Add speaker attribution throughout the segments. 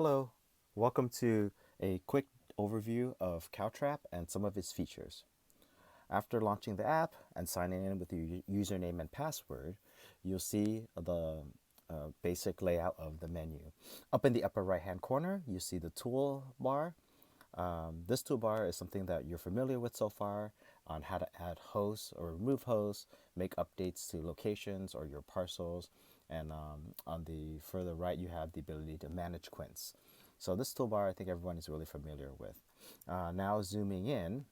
Speaker 1: Hello, welcome to a quick overview of CalTrap and some of its features. After launching the app and signing in with your username and password, you'll see the basic layout of the menu. Up in the upper right hand corner, you see the toolbar. This toolbar is something that you're familiar with so far on how to add hosts or remove hosts, make updates to locations or your parcels, and on the further right, you have the ability to manage quints. So this toolbar, I think everyone is really familiar with. Now zooming in,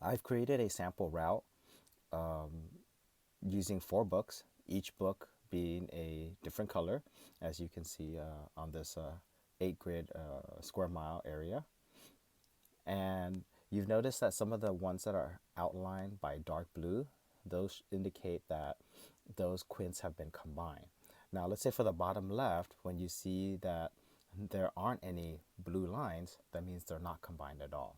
Speaker 1: I've created a sample route using 4 books, each book being a different color, as you can see on this 8 grid square mile area. And you've noticed that some of the ones that are outlined by dark blue, those indicate that those quints have been combined. Now, let's say for the bottom left, when you see that there aren't any blue lines, that means they're not combined at all.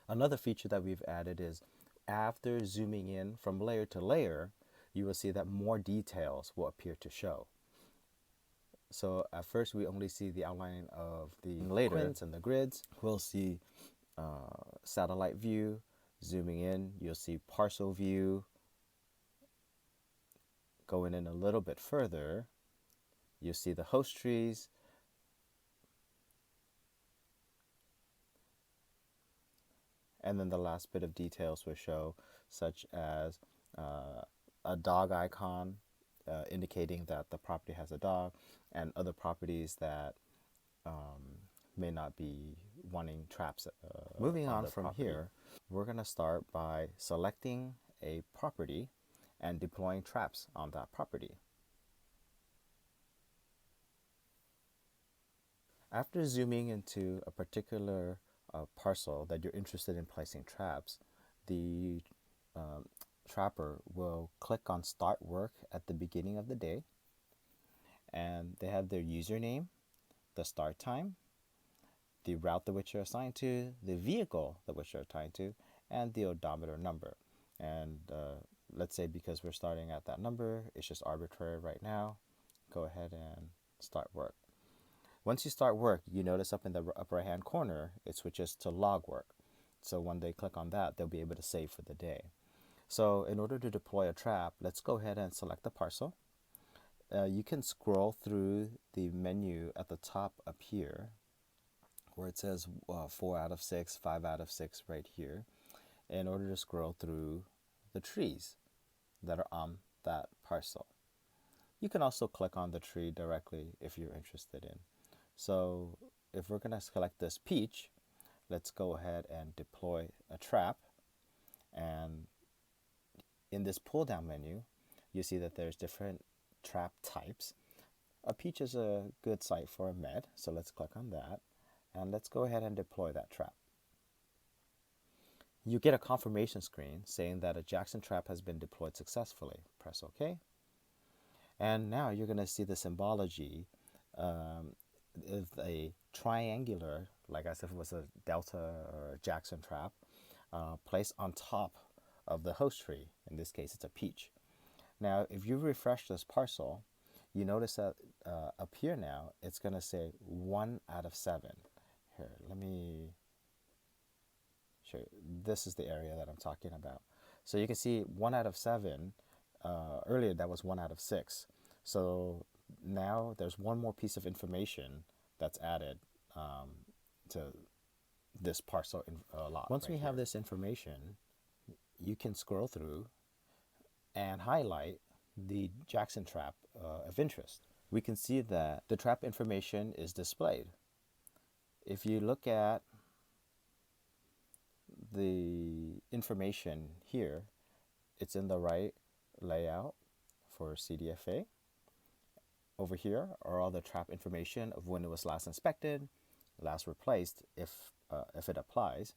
Speaker 1: Another feature that we've added is after zooming in from layer to layer, you will see that more details will appear to show. So at first we only see the outline of the quints and the grids. We'll see satellite view. Zooming in, you'll see parcel view. Going in a little bit further, you'll see the host trees. And then the last bit of details will show, such as a dog icon indicating that the property has a dog, and other properties that may not be wanting traps. Moving on from here, we're going to start by selecting a property and deploying traps on that property. After zooming into a particular parcel that you're interested in placing traps, the trapper will click on Start Work at the beginning of the day, and they have their username, the start time, the route that which you're assigned to, the vehicle that which you're assigned to, and the odometer number. And let's say because we're starting at that number, it's just arbitrary right now. Go ahead and start work. Once you start work, you notice up in the upper right hand corner, it switches to log work. So when they click on that, they'll be able to save for the day. So in order to deploy a trap, let's go ahead and select the parcel. You can scroll through the menu at the top up here where it says 4 out of 6, 5 out of 6 right here, in order to scroll through the trees that are on that parcel. You can also click on the tree directly if you're interested in. So if we're going to select this peach, let's go ahead and deploy a trap. And in this pull down menu, you see that there's different trap types. A peach is a good site for a med, so let's click on that. And let's go ahead and deploy that trap. You get a confirmation screen saying that a Jackson trap has been deployed successfully. Press OK. And now you're going to see the symbology of a triangular, like as if it was a Delta or a Jackson trap, placed on top of the host tree. In this case, it's a peach. Now, if you refresh this parcel, you notice that up here now, it's going to say 1 out of 7. Here, let me show you. This is the area that I'm talking about. So you can see 1 out of 7. Earlier, that was 1 out of 6. So now there's one more piece of information that's added to this parcel lot. Once we have this information, you can scroll through and highlight the Jackson trap of interest. We can see that the trap information is displayed. If you look at the information here, it's in the right layout for CDFA. Over here are all the trap information of when it was last inspected, last replaced, if it applies,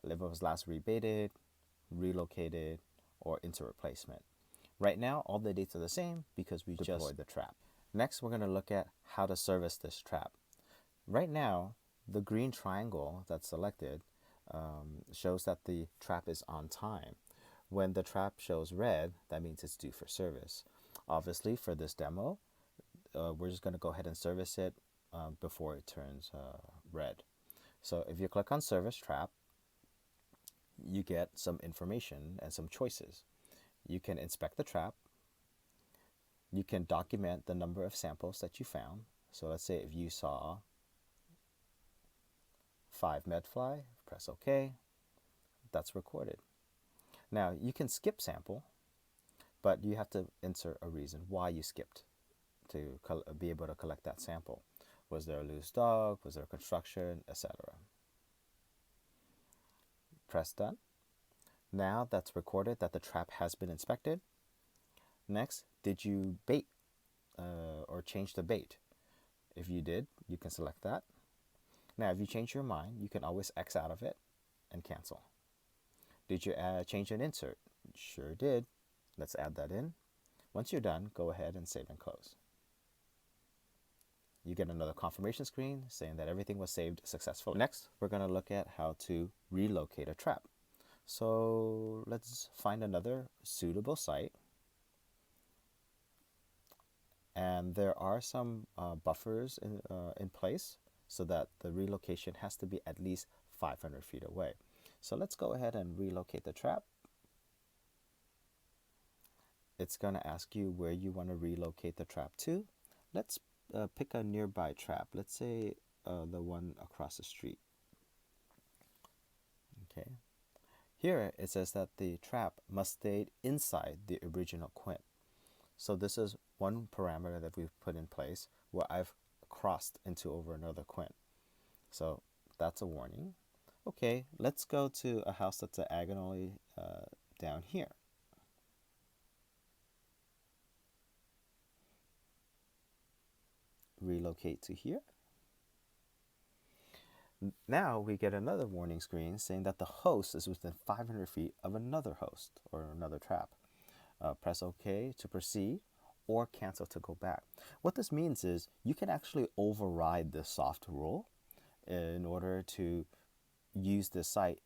Speaker 1: if it was last rebaited, relocated, or into replacement. Right now, all the dates are the same because we just deployed the trap. Next, we're going to look at how to service this trap. Right now, the green triangle that's selected shows that the trap is on time. When the trap shows red, that means it's due for service. Obviously, for this demo, we're just going to go ahead and service it before it turns red. So if you click on Service Trap, you get some information and some choices. You can inspect the trap. You can document the number of samples that you found. So let's say if you saw 5 medfly, press OK. That's recorded. Now you can skip sample, but you have to insert a reason why you skipped to be able to collect that sample. Was there a loose dog? Was there construction, etc.? Press done. Now that's recorded that the trap has been inspected. Next, did you bait or change the bait? If you did, you can select that. Now, if you change your mind, you can always X out of it and cancel. Did you change an insert? Sure did. Let's add that in. Once you're done, go ahead and save and close. You get another confirmation screen saying that everything was saved successfully. Next, we're going to look at how to relocate a trap. So let's find another suitable site. And there are some buffers in place so that the relocation has to be at least 500 feet away. So let's go ahead and relocate the trap. It's going to ask you where you want to relocate the trap to. Let's pick a nearby trap. Let's say the one across the street. Okay. Here it says that the trap must stay inside the original quint. So this is one parameter that we've put in place where I've crossed into over another quint. So that's a warning. Okay, let's go to a house that's diagonally down here. Relocate to here. Now we get another warning screen saying that the host is within 500 feet of another host or another trap. Press OK to proceed or cancel to go back. What this means is you can actually override the soft rule in order to use the site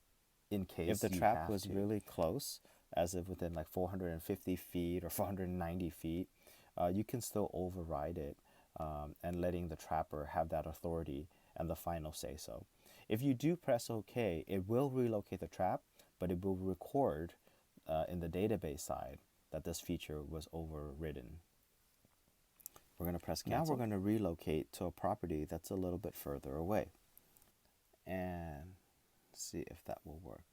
Speaker 1: in case if the trap was really close, as if within like 450 feet or 490 feet, you can still override it and letting the trapper have that authority and the final say so. If you do press OK, it will relocate the trap, but it will record in the database side that this feature was overridden. We're going to press cancel. Now we're going to relocate to a property that's a little bit further away and see if that will work.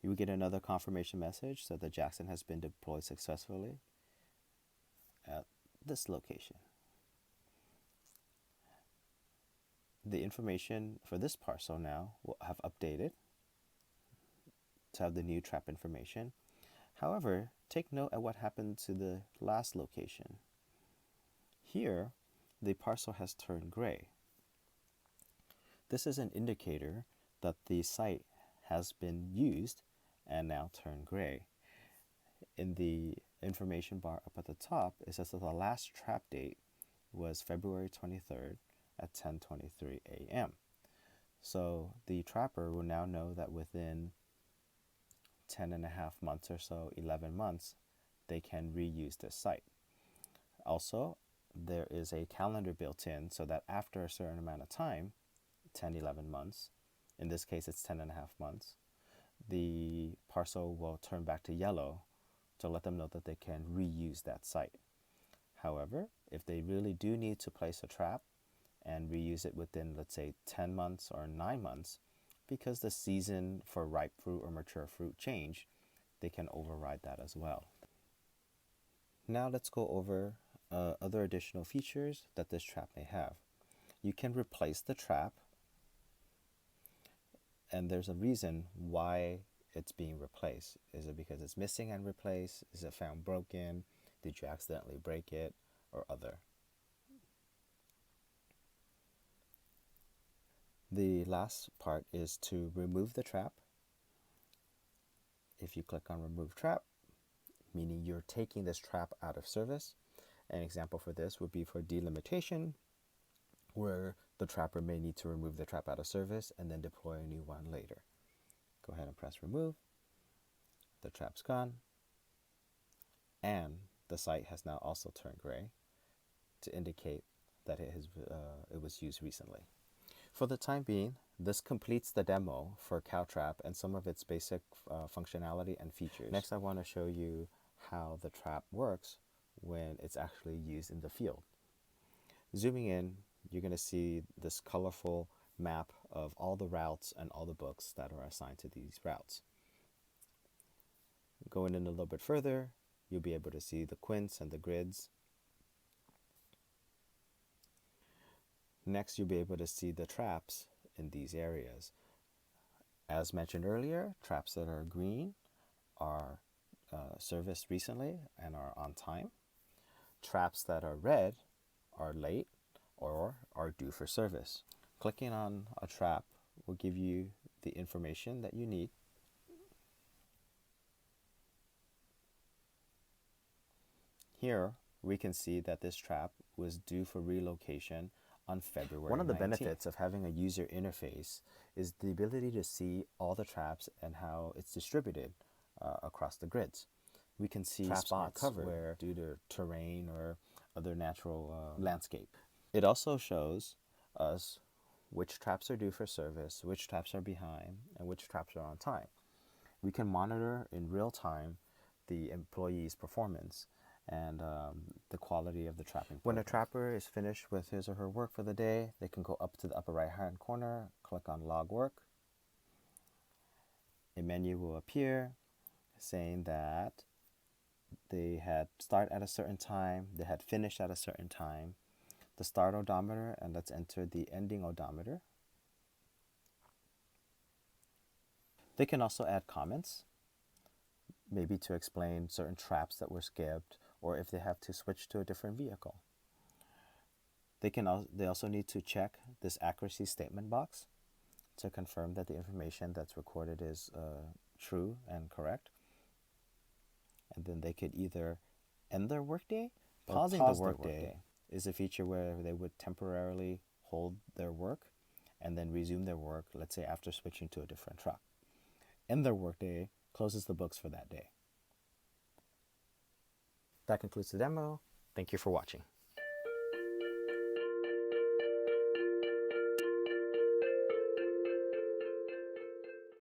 Speaker 1: You will get another confirmation message that the Jackson has been deployed successfully at this location. The information for this parcel now will have updated to have the new trap information. However, take note at what happened to the last location. Here, the parcel has turned gray. This is an indicator that the site has been used and now turned gray. In the information bar up at the top, it says that the last trap date was February 23rd at 10:23 a.m. So the trapper will now know that within 10.5 months or so, 11 months, they can reuse this site. Also, there is a calendar built in so that after a certain amount of time, 10, 11 months, in this case it's 10.5 months, the parcel will turn back to yellow to let them know that they can reuse that site. However, if they really do need to place a trap and reuse it within, let's say, 10 months or 9 months, because the season for ripe fruit or mature fruit change, they can override that as well. Now let's go over other additional features that this trap may have. You can replace the trap, and there's a reason why it's being replaced. Is it because it's missing and replaced? Is it found broken? Did you accidentally break it? Or other? The last part is to remove the trap. If you click on remove trap, meaning you're taking this trap out of service. An example for this would be for delimitation, where the trapper may need to remove the trap out of service and then deploy a new one later. Go ahead and press remove. The trap's gone. And the site has now also turned gray. to indicate that it was used recently. For the time being, this completes the demo for CalTrap and some of its basic functionality and features. Next, I want to show you how the trap works when it's actually used in the field. Zooming in, you're going to see this colorful map of all the routes and all the books that are assigned to these routes. Going in a little bit further, you'll be able to see the quints and the grids. Next, you'll be able to see the traps in these areas. As mentioned earlier, traps that are green are serviced recently and are on time. Traps that are red are late or are due for service. Clicking on a trap will give you the information that you need. Here, we can see that this trap was due for relocation on February 19th. One of the benefits of having a user interface is the ability to see all the traps and how it's distributed across the grids. We can see spots covered where due to terrain or other natural landscape. It also shows us which traps are due for service, which traps are behind, and which traps are on time. We can monitor in real time the employee's performance and the quality of the trapping program. When a trapper is finished with his or her work for the day, they can go up to the upper right hand corner, click on log work. A menu will appear saying that they had start at a certain time, they had finished at a certain time, the start odometer, and let's enter the ending odometer. They can also add comments, maybe to explain certain traps that were skipped, or if they have to switch to a different vehicle. They also need to check this accuracy statement box to confirm that the information that's recorded is true and correct. And then they could either end their workday. Pausing the workday is a feature where they would temporarily hold their work and then resume their work, let's say after switching to a different truck. End their workday closes the books for that day. That concludes the demo. Thank you for watching.